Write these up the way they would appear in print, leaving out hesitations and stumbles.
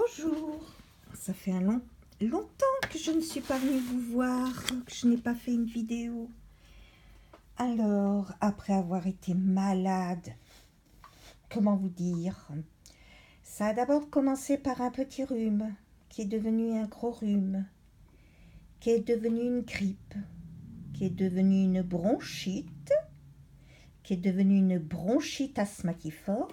Bonjour, ça fait longtemps que je ne suis pas venue vous voir, que je n'ai pas fait une vidéo. Alors, après avoir été malade, comment vous dire, ça a d'abord commencé par un petit rhume, qui est devenu un gros rhume, qui est devenu une grippe, qui est devenu une bronchite, qui est devenue une bronchite asthmatiforme.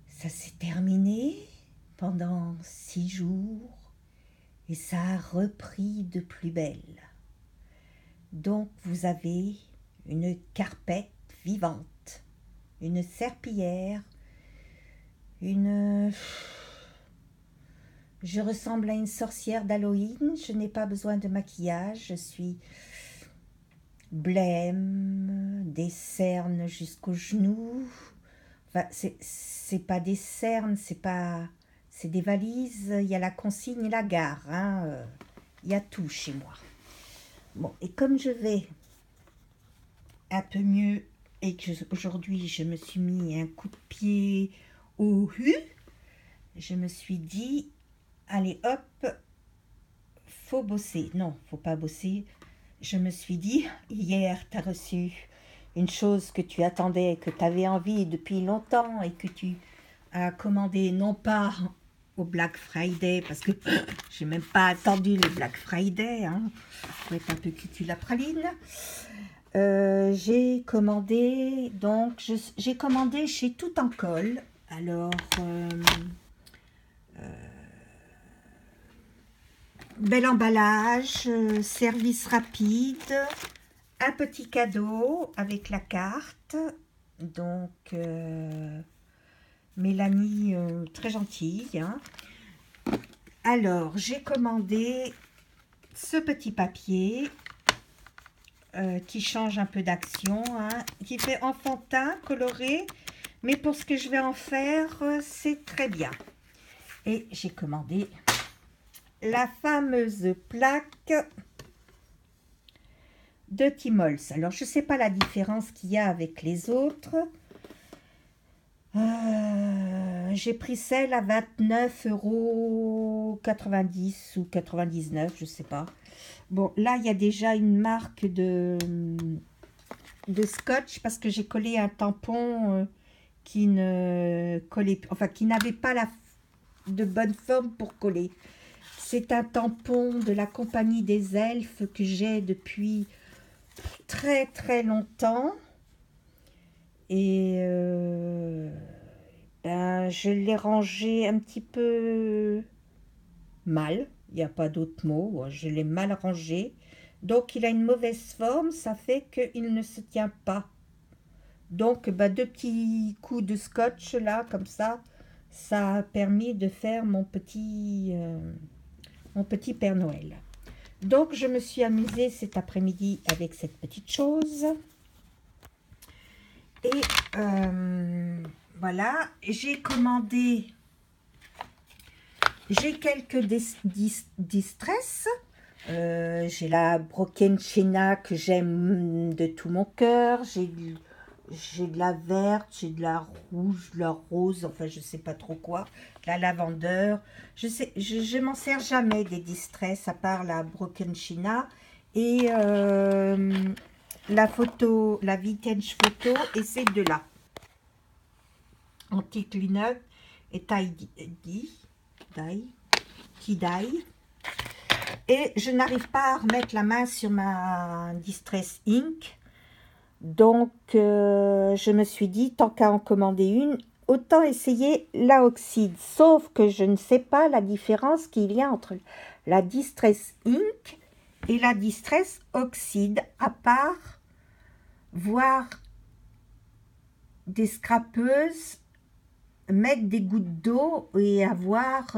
Ça s'est terminé pendant 6 jours et ça a repris de plus belle. Donc vous avez une carpette vivante, une serpillière, Je ressemble à une sorcière d'Halloween, je n'ai pas besoin de maquillage, je suis blême, des cernes jusqu'aux genoux. Enfin, c'est pas des cernes, c'est des valises, il y a la consigne et la gare, hein, il y a tout chez moi. Bon, et comme je vais un peu mieux et que aujourd'hui je me suis mis un coup de pied au hu, je me suis dit, allez hop, faut bosser. Non, faut pas bosser. Je me suis dit, hier tu as reçu une chose que tu attendais, que tu avais envie depuis longtemps et que tu as commandé non pas au Black Friday, parce que j'ai même pas attendu le Black Friday, hein, pour être un peu cucu la praline. J'ai commandé, donc j'ai commandé chez Tout en Colle. Alors, bel emballage, service rapide, un petit cadeau avec la carte. Donc, Mélanie, très gentille, hein. Alors, j'ai commandé ce petit papier qui change un peu d'action, hein, qui fait enfantin, coloré, mais pour ce que je vais en faire, c'est très bien. Et j'ai commandé la fameuse plaque de Timols. Alors, je ne sais pas la différence qu'il y a avec les autres. J'ai pris celle à 29,90 € ou 99, je ne sais pas. Bon, là, il y a déjà une marque de scotch parce que j'ai collé un tampon qui ne collait, enfin, qui n'avait pas de bonne forme pour coller. C'est un tampon de la Compagnie des Elfes que j'ai depuis très très longtemps. Et je l'ai rangé un petit peu mal. Il n'y a pas d'autre mot. Je l'ai mal rangé. Donc, il a une mauvaise forme. Ça fait qu'il ne se tient pas. Donc, 2 petits coups de scotch là, comme ça a permis de faire mon petit Père Noël. Donc, je me suis amusée cet après-midi avec cette petite chose. Et voilà, j'ai commandé, j'ai quelques distress. J'ai la Broken China que j'aime de tout mon cœur. J'ai de la verte, j'ai de la rouge, de la rose, enfin je sais pas trop quoi, la lavandeur. Je m'en sers jamais des distress à part la Broken China et la photo, la vintage photo et ces deux-là. Anti-clean-up et tie-dye. Et je n'arrive pas à remettre la main sur ma Distress Ink. Donc, je me suis dit, tant qu'à en commander une, autant essayer la Oxide. Sauf que je ne sais pas la différence qu'il y a entre la Distress Ink et la Distress Oxide, à part voir des scrapeuses mettre des gouttes d'eau et avoir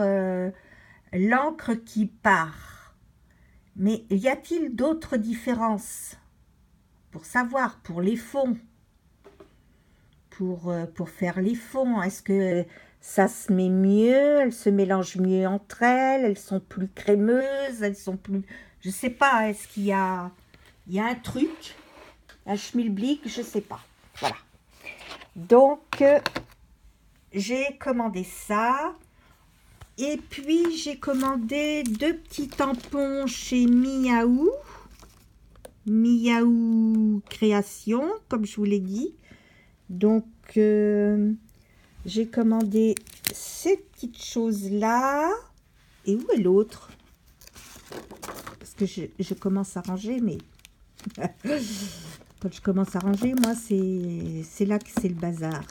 l'encre qui part. Mais y a-t-il d'autres différences pour savoir, pour les fonds, pour faire les fonds? Est-ce que ça se met mieux, elles se mélangent mieux entre elles sont plus crémeuses, elles sont plus... Je sais pas, est-ce qu'il y a un truc, un schmilblick, je sais pas. Voilà. Donc, j'ai commandé ça. Et puis, j'ai commandé 2 petits tampons chez Miaou. Miaou Création, comme je vous l'ai dit. Donc, j'ai commandé ces petites choses-là. Et où est l'autre? Parce que je commence à ranger, mais quand je commence à ranger, moi, c'est là que c'est le bazar.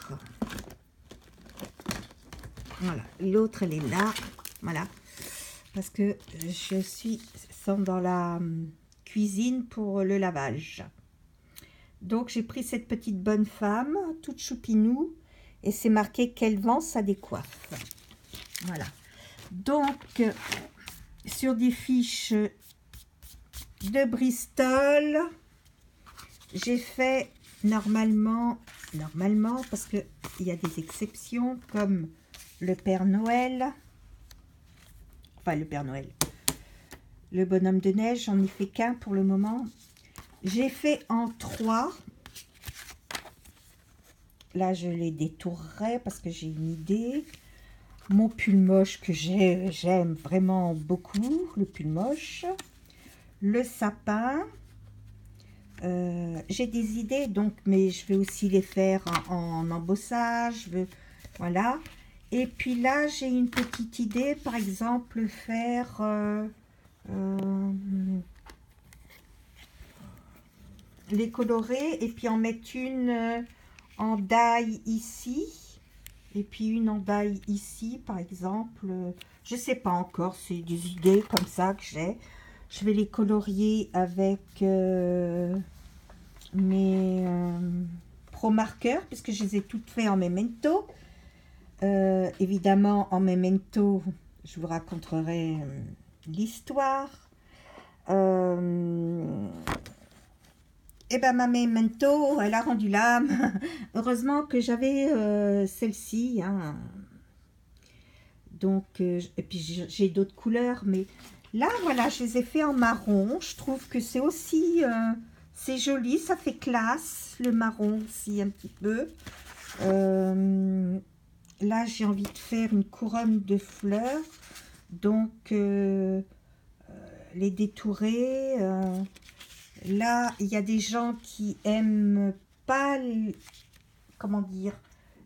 Voilà, l'autre, elle est là. Voilà, parce que je suis dans la cuisine pour le lavage. Donc, j'ai pris cette petite bonne femme, toute choupinou, et c'est marqué qu'elle vend sa décoiffe. Voilà. Donc, sur des fiches de Bristol, j'ai fait normalement, parce qu'il y a des exceptions, comme le Père Noël, enfin le Père Noël, le bonhomme de neige, j'en ai fait qu'un pour le moment. J'ai fait en 3. Là, je les détournerai parce que j'ai une idée. Mon pull moche que j'aime vraiment beaucoup, le pull moche. Le sapin. J'ai des idées, donc, mais je vais aussi les faire en embossage. Voilà. Et puis là, j'ai une petite idée, par exemple, faire... les colorer et puis en mettre une en die ici et puis une en die ici, par exemple. Je sais pas encore, c'est des idées comme ça que j'ai. Je vais les colorier avec mes Pro Marker, puisque je les ai toutes faites en Memento. Évidemment, en Memento, je vous raconterai l'histoire. Et ben ma Memento, elle a rendu l'âme. Heureusement que j'avais celle-ci. Hein. Donc, et puis j'ai d'autres couleurs, mais là, voilà, je les ai fait en marron. Je trouve que c'est aussi, c'est joli, ça fait classe, le marron aussi un petit peu. Là, j'ai envie de faire une couronne de fleurs, donc les détourer. Là, il y a des gens qui aiment pas, comment dire,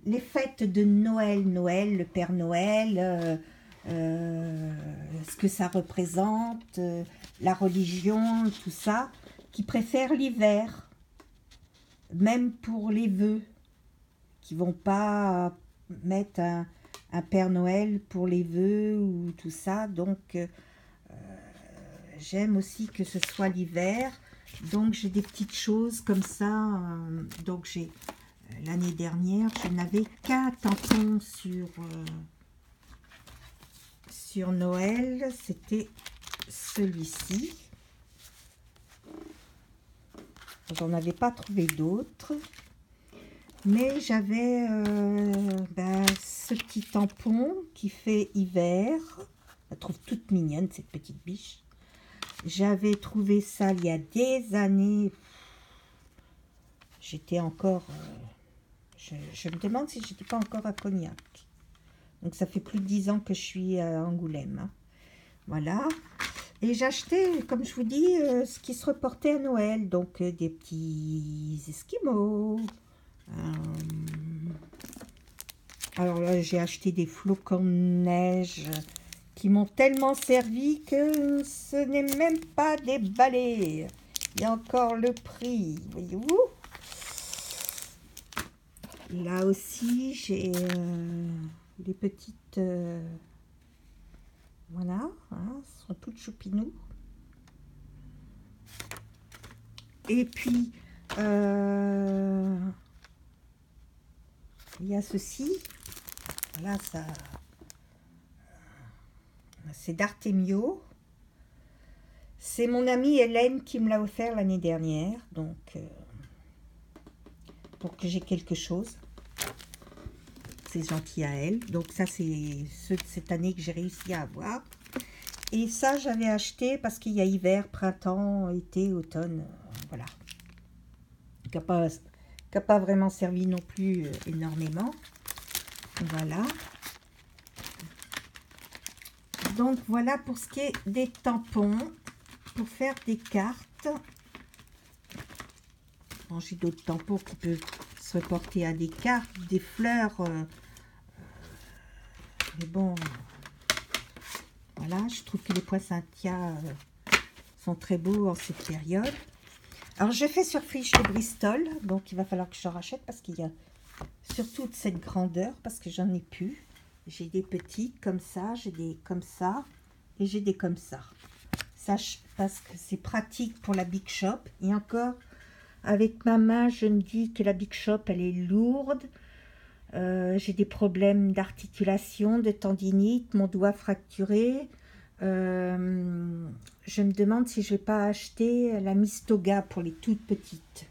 les fêtes de Noël, le Père Noël, ce que ça représente, la religion, tout ça, qui préfèrent l'hiver, même pour les vœux, qui vont pas mettre un Père Noël pour les vœux ou tout ça. Donc, j'aime aussi que ce soit l'hiver. Donc, j'ai des petites choses comme ça. Donc, j'ai l'année dernière, je n'avais qu'un tampon sur Noël. C'était celui-ci. J'en avais pas trouvé d'autres. Mais j'avais ce petit tampon qui fait hiver. Je la trouve toute mignonne, cette petite biche. J'avais trouvé ça il y a des années. J'étais encore... je me demande si j'étais pas encore à Cognac. Donc ça fait plus de 10 ans que je suis à Angoulême. Hein. Voilà. Et j'achetais, comme je vous dis, ce qui se reportait à Noël. Donc des petits esquimaux. Alors là, j'ai acheté des flocons de neige qui m'ont tellement servi que ce n'est même pas déballé. Il y a encore le prix, voyez-vous. Là aussi, j'ai les petites... voilà, hein, sont toutes choupinous. Et puis, il y a ceci. Voilà, ça... c'est d'Artemio. C'est mon amie Hélène qui me l'a offert l'année dernière. Donc, pour que j'ai quelque chose. C'est gentil à elle. Donc, ça, c'est ceux de cette année que j'ai réussi à avoir. Et ça, j'avais acheté parce qu'il y a hiver, printemps, été, automne. Voilà. Qui n'a pas vraiment servi non plus énormément. Voilà. Donc voilà pour ce qui est des tampons pour faire des cartes. Bon, j'ai d'autres tampons qui peuvent se reporter à des cartes, des fleurs. Mais bon, voilà, je trouve que les poinsettias sont très beaux en cette période. Alors, je fais sur fiche de Bristol, donc il va falloir que je rachète parce qu'il y a surtout de cette grandeur, parce que j'en ai plus. J'ai des petits comme ça, j'ai des comme ça, et j'ai des comme ça. Parce que c'est pratique pour la Big Shop. Et encore, avec ma main, je me dis que la Big Shop, elle est lourde. J'ai des problèmes d'articulation, de tendinite, mon doigt fracturé. Je me demande si je vais pas acheter la Mistoga pour les toutes petites.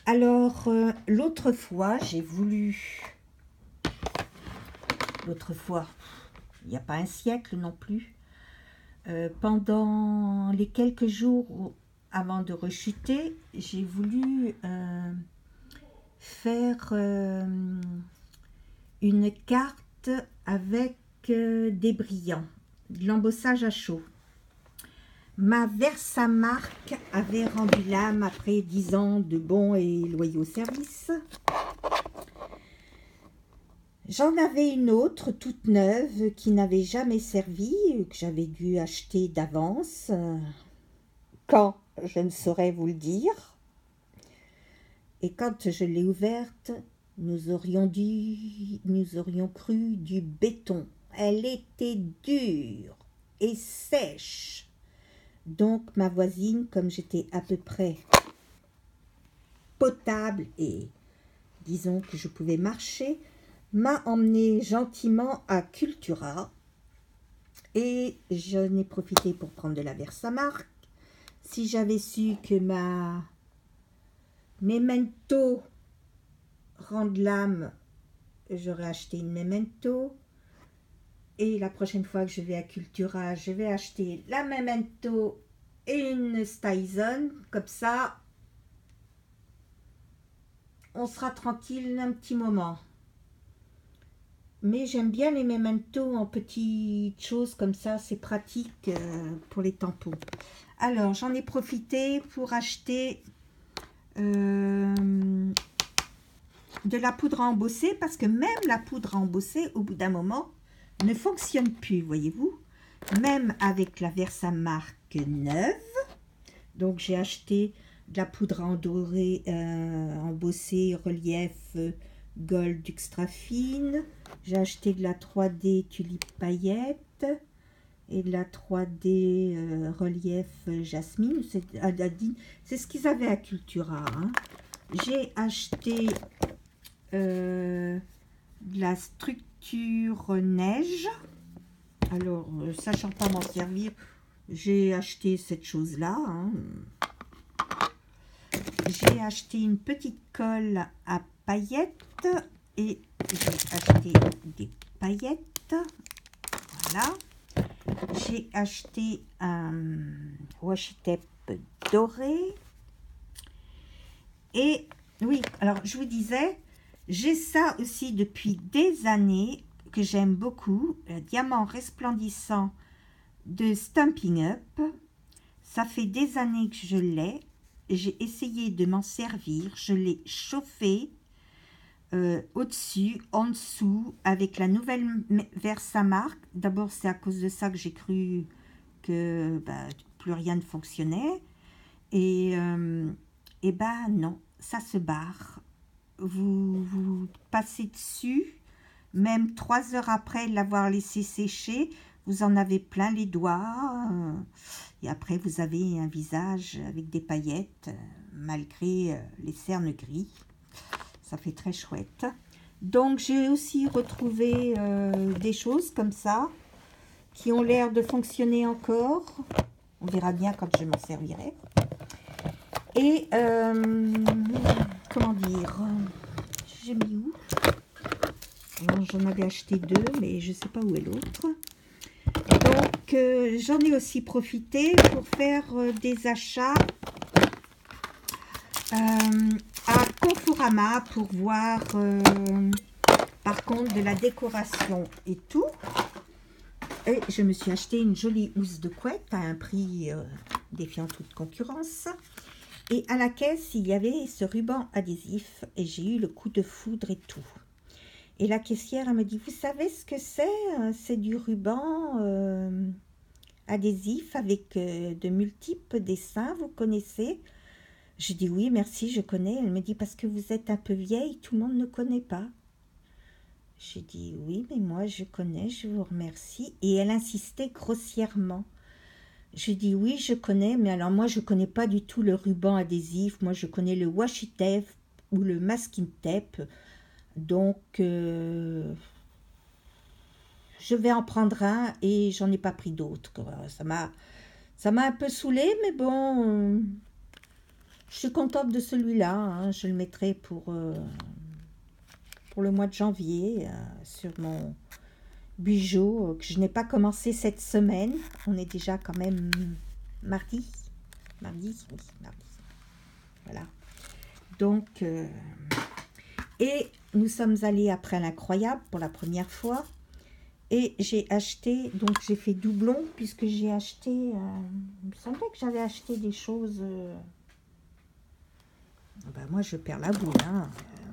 Alors, l'autre fois, j'ai voulu... L'autre fois, il n'y a pas un siècle non plus, pendant les quelques jours avant de rechuter, j'ai voulu faire une carte avec des brillants, de l'embossage à chaud. Ma Versamark avait rendu l'âme après 10 ans de bons et loyaux services. J'en avais une autre toute neuve qui n'avait jamais servi, que j'avais dû acheter d'avance. Quand, je ne saurais vous le dire. Et quand je l'ai ouverte, nous aurions cru du béton. Elle était dure et sèche. Donc ma voisine, comme j'étais à peu près potable et disons que je pouvais marcher, m'a emmené gentiment à Cultura et je n'ai profité pour prendre de la Versamark. Si j'avais su que ma Memento rende l'âme, j'aurais acheté une Memento. Et la prochaine fois que je vais à Cultura, je vais acheter la Memento et une Stuyson. Comme ça, on sera tranquille un petit moment. Mais j'aime bien les Memento en petites choses comme ça. C'est pratique pour les tampons. Alors, j'en ai profité pour acheter de la poudre à embosser. Parce que même la poudre à embosser, au bout d'un moment, ne fonctionne plus, voyez-vous. Même avec la Versamark neuve. Donc, j'ai acheté de la poudre à embosser relief gold extra fine. J'ai acheté de la 3D tulipe paillette et de la 3D relief jasmine. C'est ce qu'ils avaient à Cultura. Hein. J'ai acheté de la structure neige. Alors, sachant pas m'en servir, j'ai acheté cette chose-là. Hein. J'ai acheté une petite colle à paillettes et j'ai acheté des paillettes. Voilà. J'ai acheté un washi tape doré. Et oui, alors je vous disais, j'ai ça aussi depuis des années que j'aime beaucoup, le diamant resplendissant de Stampin' Up. Ça fait des années que je l'ai. J'ai essayé de m'en servir. Je l'ai chauffé au-dessus, en dessous, avec la nouvelle Versamark. D'abord, c'est à cause de ça que j'ai cru que plus rien ne fonctionnait. Et non, ça se barre. Vous passez dessus, même 3 heures après l'avoir laissé sécher, vous en avez plein les doigts. Et après, vous avez un visage avec des paillettes, malgré les cernes gris. Ça fait très chouette. Donc, j'ai aussi retrouvé des choses comme ça, qui ont l'air de fonctionner encore. On verra bien quand je m'en servirai. Et, comment dire, j'ai mis où? J'en avais acheté 2, mais je ne sais pas où est l'autre. Donc, j'en ai aussi profité pour faire des achats à Conforama pour voir, par contre, de la décoration et tout. Et je me suis acheté une jolie housse de couette à un prix défiant toute concurrence. Et à la caisse, il y avait ce ruban adhésif et j'ai eu le coup de foudre et tout. Et la caissière, elle me dit, vous savez ce que c'est? C'est du ruban adhésif avec de multiples dessins, vous connaissez? Je dis oui, merci, je connais. Elle me dit, parce que vous êtes un peu vieille, tout le monde ne connaît pas. J'ai dit oui, mais moi je connais, je vous remercie. Et elle insistait grossièrement. J'ai dit oui, je connais, mais alors moi je connais pas du tout le ruban adhésif. Moi je connais le washi tape ou le masking tape. Donc je vais en prendre un et j'en ai pas pris d'autres. Ça m'a un peu saoulée, mais bon, je suis contente de celui-là. Hein. Je le mettrai pour le mois de janvier sur mon bijou que je n'ai pas commencé cette semaine. On est déjà quand même mardi. Mardi, oui, mardi. Voilà. Donc, et nous sommes allés après l'incroyable pour la première fois. Et j'ai acheté, donc j'ai fait doublon puisque j'ai acheté, il me semblait que j'avais acheté des choses. Ben moi je perds la boule, hein,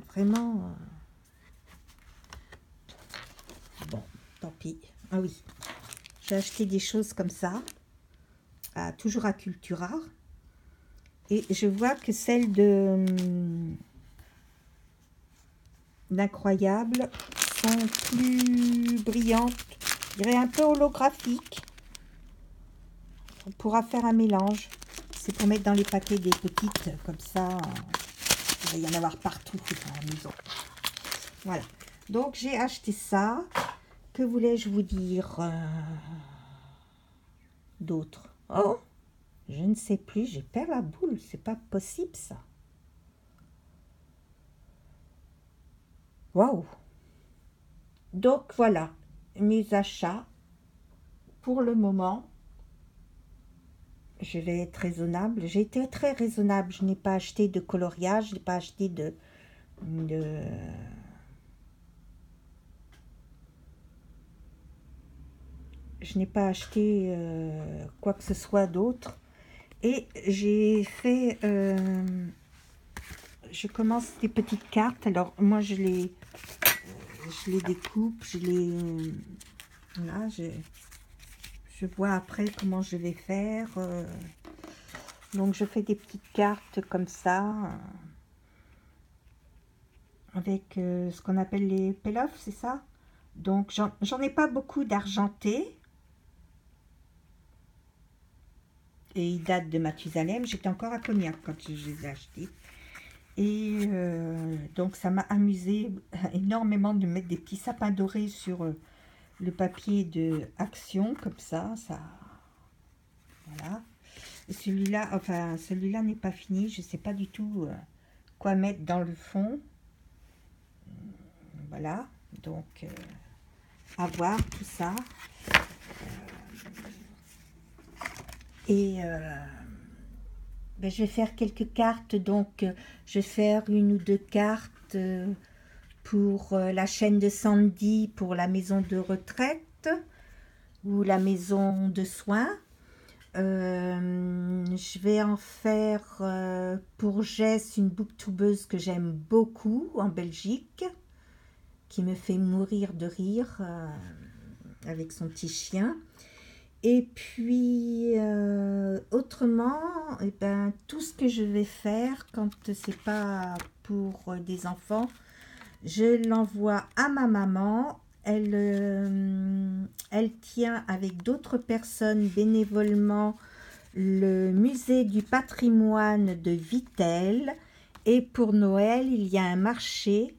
vraiment. Bon, tant pis. Ah oui, j'ai acheté des choses comme ça, toujours à Cultura. Et je vois que celles d'incroyable sont plus brillantes, je dirais un peu holographiques. On pourra faire un mélange. C'est pour mettre dans les paquets des petites, comme ça, il va y en avoir partout dans la maison. Voilà. Donc j'ai acheté ça. Que voulais-je vous dire d'autre? Oh, je ne sais plus, j'ai perdu la boule, c'est pas possible ça. Waouh! Donc voilà, mes achats pour le moment. Je vais être raisonnable. J'ai été très raisonnable. Je n'ai pas acheté de coloriage, je n'ai pas acheté je n'ai pas acheté quoi que ce soit d'autre. Et j'ai fait... je commence des petites cartes. Alors, moi, je les découpe. Voilà, je vois après comment je vais faire. Donc, je fais des petites cartes comme ça. Avec ce qu'on appelle les peel-off, c'est ça? Donc, j'en ai pas beaucoup d'argenté. Et ils datent de Mathusalem. J'étais encore à Cognac quand je les ai achetés. Et donc, ça m'a amusé énormément de mettre des petits sapins dorés sur le papier de Action, comme ça. Voilà. Celui-là, enfin, celui-là n'est pas fini. Je ne sais pas du tout quoi mettre dans le fond. Voilà. Donc, à voir tout ça. Et ben, je vais faire quelques cartes. Donc, je vais faire une ou deux cartes pour la chaîne de Sandy, pour la maison de retraite ou la maison de soins. Je vais en faire pour Jess, une booktubeuse que j'aime beaucoup en Belgique, qui me fait mourir de rire avec son petit chien. Et puis, autrement, eh ben, tout ce que je vais faire, quand c'est pas pour des enfants, je l'envoie à ma maman. Elle tient avec d'autres personnes bénévolement le musée du patrimoine de Vittel. Et pour Noël, il y a un marché.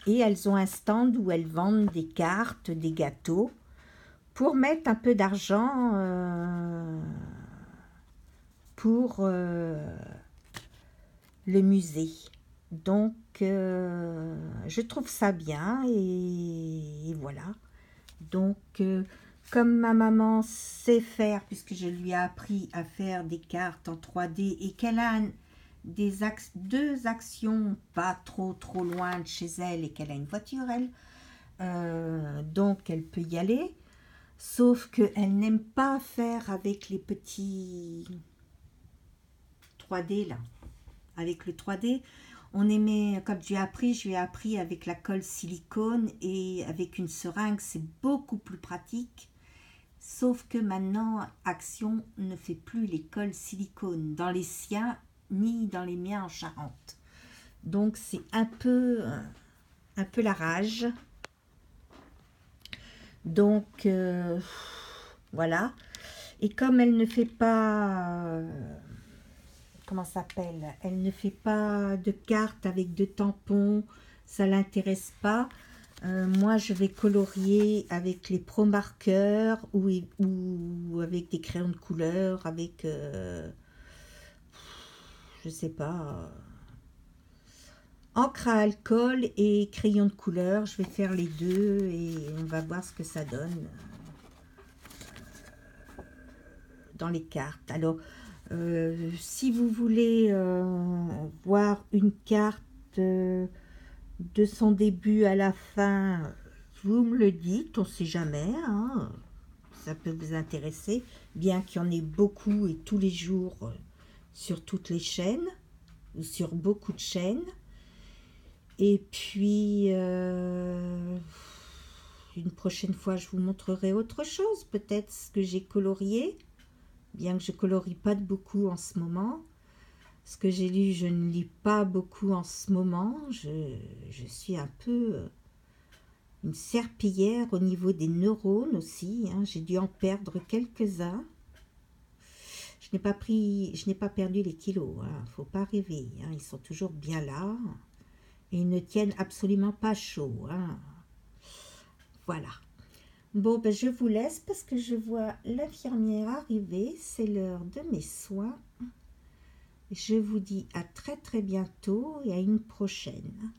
Et elles ont un stand où elles vendent des cartes, des gâteaux, pour mettre un peu d'argent pour le musée. Donc, je trouve ça bien et voilà. Donc, comme ma maman sait faire, puisque je lui ai appris à faire des cartes en 3D et qu'elle a deux actions pas trop loin de chez elle et qu'elle a une voiture, elle, donc elle peut y aller. Sauf qu'elle n'aime pas faire avec les petits 3D là. Avec le 3D, on aimait, comme je lui ai appris avec la colle silicone et avec une seringue, c'est beaucoup plus pratique. Sauf que maintenant, Action ne fait plus les colles silicone dans les siens ni dans les miens en Charente. Donc c'est un peu la rage. Donc voilà. Et comme elle ne fait pas, comment ça s'appelle, elle ne fait pas de cartes avec de tampons, ça l'intéresse pas. Moi, je vais colorier avec les Pro marqueurs ou avec des crayons de couleur, avec, je sais pas, encre à alcool et crayon de couleur. Je vais faire les deux et on va voir ce que ça donne dans les cartes. Alors, si vous voulez voir une carte de son début à la fin, vous me le dites, on ne sait jamais, hein, ça peut vous intéresser, bien qu'il y en ait beaucoup et tous les jours sur toutes les chaînes, ou sur beaucoup de chaînes. Et puis, une prochaine fois, je vous montrerai autre chose, peut-être ce que j'ai colorié, bien que je colorie pas de beaucoup en ce moment. Ce que j'ai lu, je ne lis pas beaucoup en ce moment. Je suis un peu une serpillière au niveau des neurones aussi. Hein. J'ai dû en perdre quelques-uns. Je n'ai pas perdu les kilos. Hein. Faut pas rêver. Hein. Ils sont toujours bien là. Et ils ne tiennent absolument pas chaud. Hein. Voilà. Bon, ben, je vous laisse parce que je vois l'infirmière arriver. C'est l'heure de mes soins. Je vous dis à très très bientôt et à une prochaine.